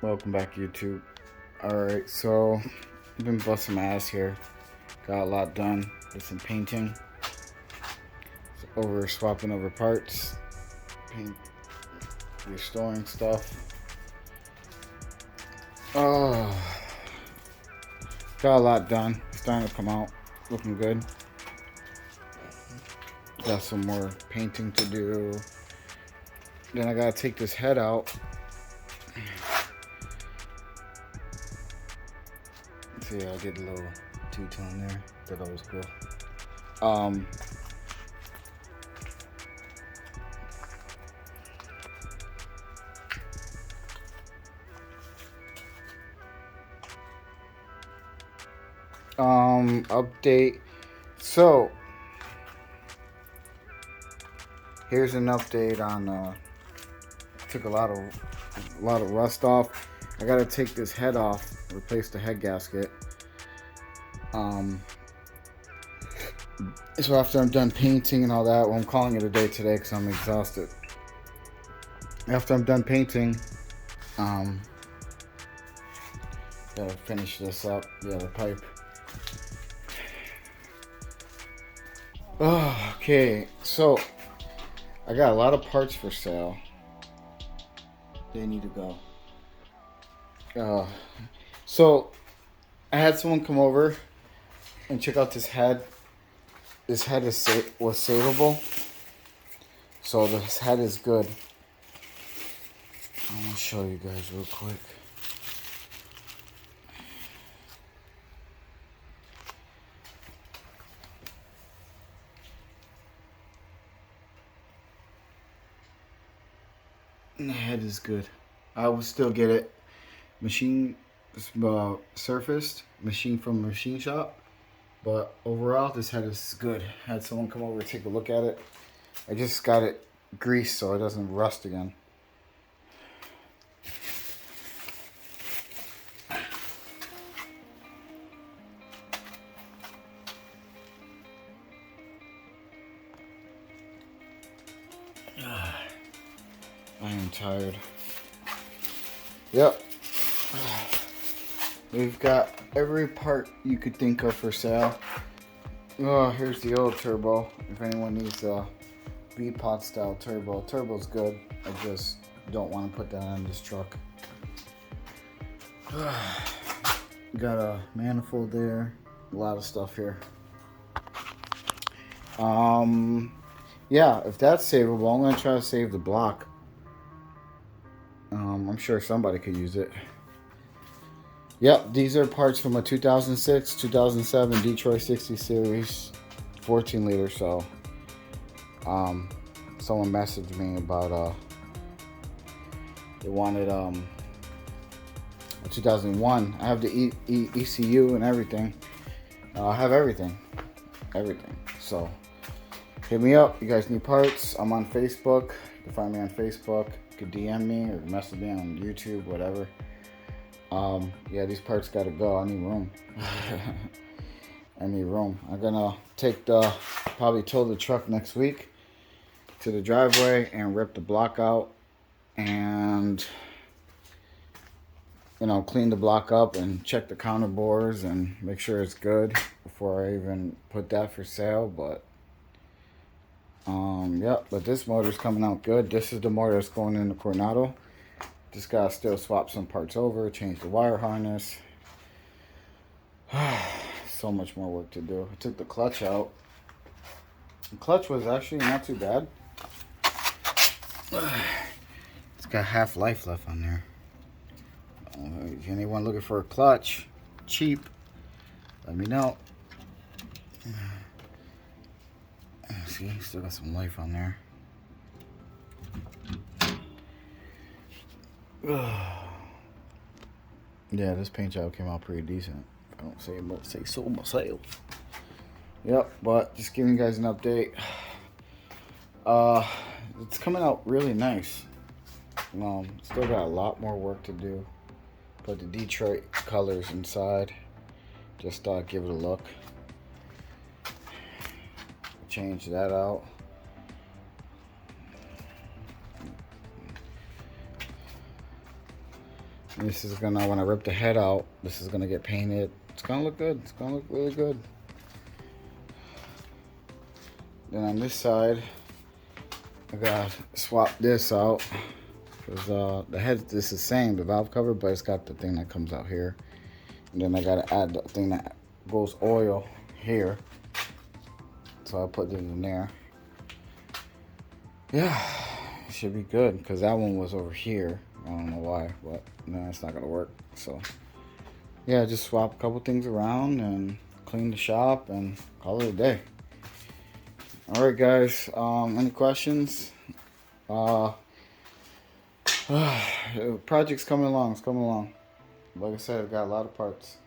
Welcome back, YouTube. Alright, so I've been busting my ass here. Got a lot done. Did some painting. Swapping over parts. Paint, restoring stuff. Oh, got a lot done. Starting to come out. Looking good. Got some more painting to do. Then I gotta take this head out. See, I did a little two-tone there. Thought that was cool. Update. So here's an update on took a lot of rust off. I gotta take this head off, replace the head gasket. So after I'm done painting and all that, well, I'm calling it a day today because I'm exhausted. After I'm done painting, gotta finish this up. Yeah, the pipe. Oh, okay, so I got a lot of parts for sale. They need to go. So I had someone come over and check out this head. This head was savable, so this head is good. I'm gonna show you guys real quick. And the head is good. I would still get it machine surfaced, machine from a machine shop. But overall, this head is good. Had someone come over to take a look at it. I just got it greased so it doesn't rust again. I am tired. Yep. We've got every part you could think of for sale. Oh, here's the old turbo. If anyone needs a V-Pod style turbo. Turbo's good. I just don't want to put that on this truck. Got a manifold there. A lot of stuff here. Yeah, if that's savable, I'm going to try to save the block. I'm sure somebody could use it. Yep, these are parts from a 2006, 2007 Detroit 60 Series 14 liter. So, someone messaged me about, they wanted, a 2001. I have the ECU and everything. I have everything. So, hit me up. You guys need parts. I'm on Facebook. You can find me on Facebook. You can DM me or message me on YouTube, whatever. Yeah, these parts gotta go. I need room. I'm gonna probably tow the truck next week to the driveway and rip the block out and, clean the block up and check the counter bores and make sure it's good before I even put that for sale. But, yeah, but this motor's coming out good. This is the motor that's going in the Coronado. Just gotta still swap some parts over, change the wire harness. So much more work to do. I took the clutch out. The clutch was actually not too bad. It's got half life left on there. If anyone looking for a clutch, cheap, let me know. See, still got some life on there. Yeah, this paint job came out pretty decent. I don't say so myself. Yep, but just giving you guys an update. It's coming out really nice. Still got a lot more work to do. Put the Detroit colors inside. Just give it a look. Change that out. And this is gonna, when I rip the head out, this is gonna get painted. It's gonna look good. It's gonna look really good. Then on this side, I gotta swap this out. Because the head is the same, the valve cover, but it's got the thing that comes out here. And then I gotta add the thing that goes oil here. So I'll put it in there. Yeah, it should be good because that one was over here. I don't know why, but no, it's not gonna work. So yeah, just swap a couple things around and clean the shop and call it a day. All right, guys. Any questions? Project's coming along. It's coming along. Like I said, I've got a lot of parts.